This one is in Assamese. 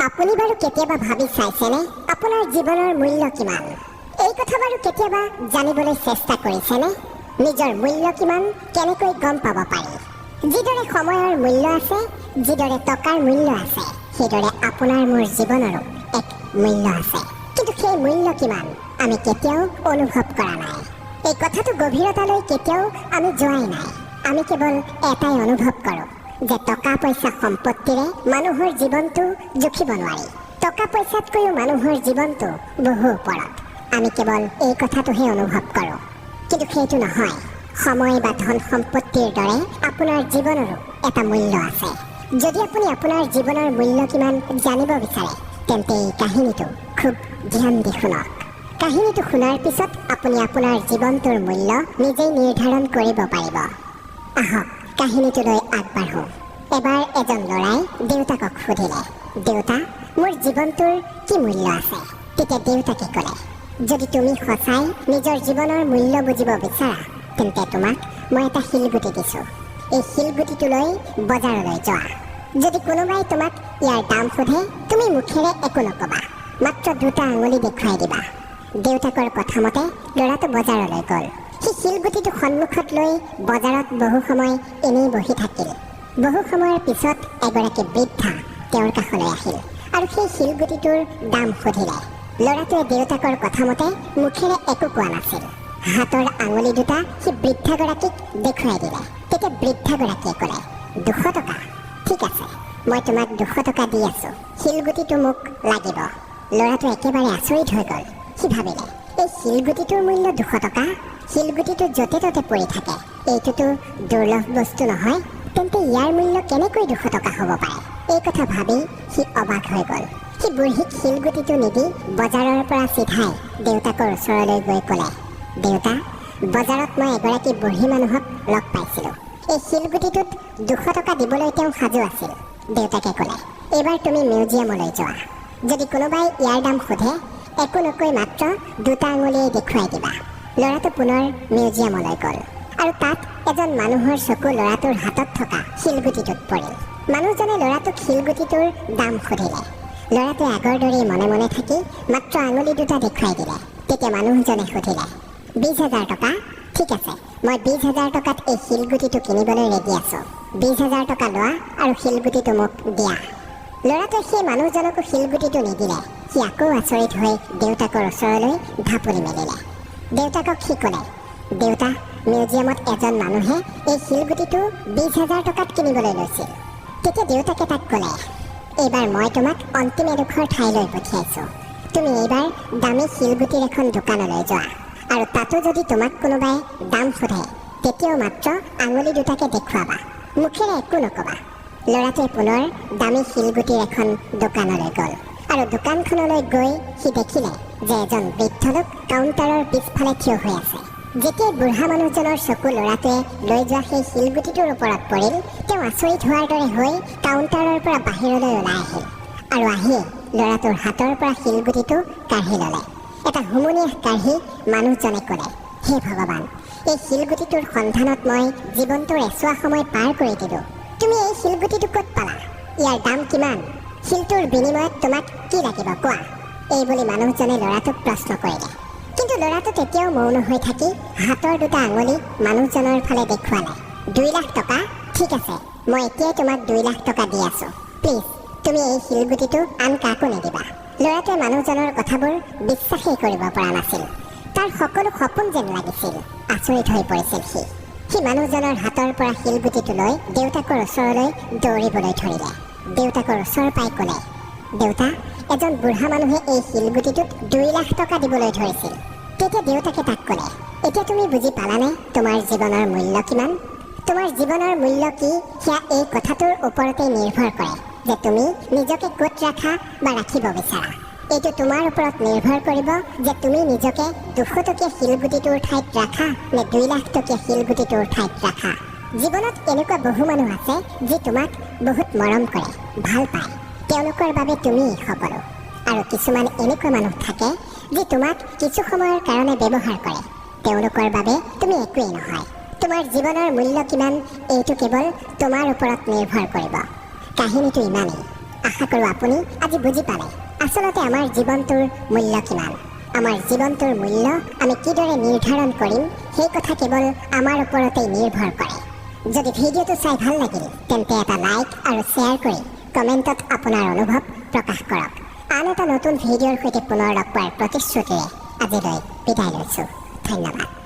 আপুনি বাৰু কেতিয়াবা ভাবি চাইছেনে আপোনাৰ জীৱনৰ মূল্য কিমান? এই কথা বাৰু কেতিয়াবা জানিবলৈ চেষ্টা কৰিছেনে? নিজৰ মূল্য কিমান কেনেকৈ গম পাব পাৰি? যিদৰে সময়ৰ মূল্য আছে, যিদৰে টকাৰ মূল্য আছে, সেইদৰে আপোনাৰ মোৰ জীৱনৰো এক মূল্য আছে। কিন্তু সেই মূল্য কিমান আমি কেতিয়াও অনুভৱ কৰা নাই। এই কথাটো গভীৰতালৈ কেতিয়াও আমি যোৱাই নাই। আমি কেৱল এটাই অনুভৱ কৰোঁ যে টকা পইচা সম্পত্তিৰে মানুহৰ জীৱনটো জুখিব নোৱাৰি। টকা পইচাতকৈও মানুহৰ জীৱনটো বহু ওপৰত। আমি কেৱল এই কথাটোহে অনুভৱ কৰোঁ। কিন্তু সেইটো নহয়। সময় বা ধন সম্পত্তিৰ দৰে আপোনাৰ জীৱনৰো এটা মূল্য আছে। যদি আপুনি আপোনাৰ জীৱনৰ মূল্য কিমান জানিব বিচাৰে, তেন্তে এই কাহিনীটো খুব ধ্যান দি শুনক। কাহিনীটো শুনাৰ পিছত আপুনি আপোনাৰ জীৱনটোৰ মূল্য নিজেই নিৰ্ধাৰণ কৰিব পাৰিব। আহক কাহিনীটোলৈ আগবাঢ়ো। এবাৰ এজন ল'ৰাই দেউতাকক সুধিলে, দেউতা, মোৰ জীৱনটোৰ কি মূল্য আছে? তেতিয়া দেউতাকে ক'লে, যদি তুমি সঁচাই নিজৰ জীৱনৰ মূল্য বুজিব বিচাৰা, তেন্তে তোমাক মই এটা শিলগুটি দিছোঁ। এই শিলগুটিটো লৈ বজাৰলৈ যোৱা। যদি কোনোবাই তোমাক ইয়াৰ দাম সোধে, তুমি মুখেৰে একো নক'বা, মাত্ৰ দুটা আঙুলি দেখুৱাই দিবা। দেউতাকৰ কথামতে ল'ৰাটো বজাৰলৈ গ'ল। সি শিলগুটিটো সন্মুখত লৈ বজাৰত বহু সময় এনেই বহি থাকিল। বহু সময়ৰ পিছত এগৰাকী বৃদ্ধা তেওঁৰ কাষলৈ আহিল আৰু সেই শিলগুটিটোৰ দাম সুধিলে। ল'ৰাটোৱে দেউতাকৰ কথামতে মুখেৰে একো কোৱা নাছিল। হাতৰ আঙুলি দুটা সি বৃদ্ধাগৰাকীক দেখুৱাই দিলে। তেতিয়া বৃদ্ধাগৰাকীয়ে ক'লে, 200 টকা। ঠিক আছে, মই তোমাক 200 টকা দি আছোঁ। শিলগুটিটো মোক লাগিব। ল'ৰাটো একেবাৰে আচৰিত হৈ গ'ল। সি ভাবিলে, এই শিলগুটিটোৰ মূল্য 200 টকা? শিলগুটিটো য'তে ত'তে পৰি থাকে। এইটোতো দুৰ্লভ বস্তু নহয়, তেন্তে ইয়াৰ মূল্য কেনেকৈ 200 টকা হ'ব পাৰে? এই কথা ভাবি সি অবাক হৈ গ'ল। সি বুঢ়ীক শিলগুটিটো নিদি বজাৰৰ পৰা চিধাই দেউতাকৰ ওচৰলৈ গৈ ক'লে, দেউতা, বজাৰত মই এগৰাকী বুঢ়ী মানুহক লগ পাইছিলোঁ। এই শিলগুটিটোত 200 টকা দিবলৈ তেওঁ সাজু আছিল। দেউতাকে ক'লে, এইবাৰ তুমি মিউজিয়ামলৈ যোৱা। যদি কোনোবাই ইয়াৰ দাম সোধে, একো নকৈ মাত্ৰ দুটা আঙুলিয়ে দেখুৱাই দিবা। ল'ৰাটো পুনৰ মিউজিয়ামলৈ গ'ল আৰু তাত এজন মানুহৰ চকু ল'ৰাটোৰ হাতত থকা শিলগুটিটোত পৰিল। মানুহজনে ল'ৰাটোক শিলগুটিটোৰ দাম সুধিলে। ল'ৰাটোৱে আগৰ দৰেই মনে মনে থাকি মাত্ৰ আঙুলি দুটা দেখুৱাই দিলে। তেতিয়া মানুহজনে সুধিলে, 20,000 টকা? ঠিক আছে, মই 20,000 টকাত এই শিলগুটিটো কিনিবলৈ ৰেডি আছোঁ। 20,000 টকা লোৱা আৰু শিলগুটিটো মোক দিয়া। ল'ৰাটোৱে সেই মানুহজনকো শিলগুটিটো নিদিলে। সি আকৌ আচৰিত হৈ দেউতাকৰ ওচৰলৈ ঢাপলি মেলিলে। দেউতাকক সি ক'লে, দেউতা, মিউজিয়ামত এজন মানুহে এই শিলগুটিটো 20,000 টকাত কিনিবলৈ লৈছিল। তেতিয়া দেউতাকে তাক ক'লে, এইবাৰ মই তোমাক অন্তিম এডোখৰ ঠাইলৈ পঠিয়াইছোঁ। তুমি এইবাৰ দামী শিলগুটিৰ এখন দোকানলৈ যোৱা আৰু তাতো যদি তোমাক কোনোবাই দাম সোধে, তেতিয়াও মাত্ৰ আঙুলি দুটাকে দেখুৱাবা, মুখেৰে একো নক'বা। ল'ৰাটোৱে পুনৰ দামী শিলগুটিৰ এখন দোকানলৈ গ'ল আৰু দোকানখনলৈ গৈ সি দেখিলে যে এজন বৃদ্ধ লোক কাউণ্টাৰৰ পিছফালে থিয় হৈ আছে। যেতিয়াই বুঢ়া মানুহজনৰ চকু ল'ৰাটোৱে লৈ যোৱা সেই শিলগুটিটোৰ ওপৰত পৰিল, তেওঁ আচৰিত হোৱাৰ দৰে হৈ কাউণ্টাৰৰ পৰা বাহিৰলৈ ওলাই আহিল আৰু আহি ল'ৰাটোৰ হাতৰ পৰা শিলগুটিটো কাঢ়ি ল'লে। এটা হুমুনিয়াহ কাঢ়ি মানুহজনে ক'লে, হে ভগৱান, এই শিলগুটিটোৰ সন্ধানত মই জীৱনটোৰ এছোৱা সময় পাৰ কৰি দিলোঁ। তুমি এই শিলগুটিটো ক'ত পালা? ইয়াৰ দাম কিমান? শিলটোৰ বিনিময়ত তোমাক কি লাগিব কোৱা? এই বুলি মানুহজনে ল'ৰাটোক প্ৰশ্ন কৰিলে। কিন্তু ল'ৰাটো তেতিয়াও মৌন হৈ থাকি হাতৰ দুটা আঙুলি মানুহজনৰ ফালে দেখুৱালে। 2 লাখ টকা? ঠিক আছে, মই এতিয়াই তোমাক 2 লাখ টকা দি আছোঁ। প্লিজ, তুমি এই শিলগুটিটো আন কাকো নিদিবা। ল'ৰাটোৱে মানুহজনৰ কথাবোৰ বিশ্বাসেই কৰিব পৰা নাছিল। তাৰ সকলো সপোন যেন লাগিছিল। আচৰিত হৈ পৰিছিল সি মানুহজনৰ হাতৰ পৰা শিলগুটিটো লৈ দেউতাকৰ ওচৰলৈ দৌৰিবলৈ ধৰিলে। দেউতাকৰ ওচৰ পাই ক'লে, দেউতা, এজন বুঢ়া মানুহে এই শিলগুটিটোত 2 লাখ টকা দিবলৈ ধৰিছিল। তেতিয়া দেউতাকে তাক ক'লে, এতিয়া তুমি বুজি পালানে তোমাৰ জীৱনৰ মূল্য কিমান? তোমাৰ জীৱনৰ মূল্য কি সেয়া এই কথাটোৰ ওপৰতেই নিৰ্ভৰ কৰে যে তুমি নিজকে ক'ত ৰাখা বা ৰাখিব বিচাৰা। এইটো তোমাৰ ওপৰত নিৰ্ভৰ কৰিব যে তুমি নিজকে 200 টকীয়া শিলগুটিটোৰ ঠাইত ৰাখা নে 2 লাখ টকীয়া শিলগুটিটোৰ ঠাইত ৰাখা। জীৱনত এনেকুৱা বহু মানুহ আছে যি তোমাক বহুত মৰম কৰে, ভাল পায়। তেওঁলোকৰ বাবে তুমি সকলো। আৰু কিছুমান এনেকুৱা মানুহ থাকে যি তোমাক কিছু সময়ৰ কাৰণে ব্যৱহাৰ কৰে। তেওঁলোকৰ বাবে তুমি একোৱেই নহয়। তোমাৰ জীৱনৰ মূল্য কিমান এইটো কেৱল তোমাৰ ওপৰত নিৰ্ভৰ কৰিব। কাহিনীটো ইমানেই। আশা কৰোঁ আপুনি আজি বুজি পালে আচলতে আমাৰ জীৱনটোৰ মূল্য কিমান। আমাৰ জীৱনটোৰ মূল্য আমি কিদৰে নিৰ্ধাৰণ কৰিম সেই কথা কেৱল আমাৰ ওপৰতেই নিৰ্ভৰ কৰে। যদি ভিডিঅ'টো চাই ভাল লাগিল তেন্তে এটা লাইক আৰু শ্বেয়াৰ কৰি কমেণ্টত আপোনাৰ অনুভৱ প্ৰকাশ কৰক। আন এটা নতুন ভিডিঅ'ৰ সৈতে পুনৰ লগ পোৱাৰ প্ৰতিশ্ৰুতিৰে আজিলৈ বিদায় লৈছোঁ। ধন্যবাদ।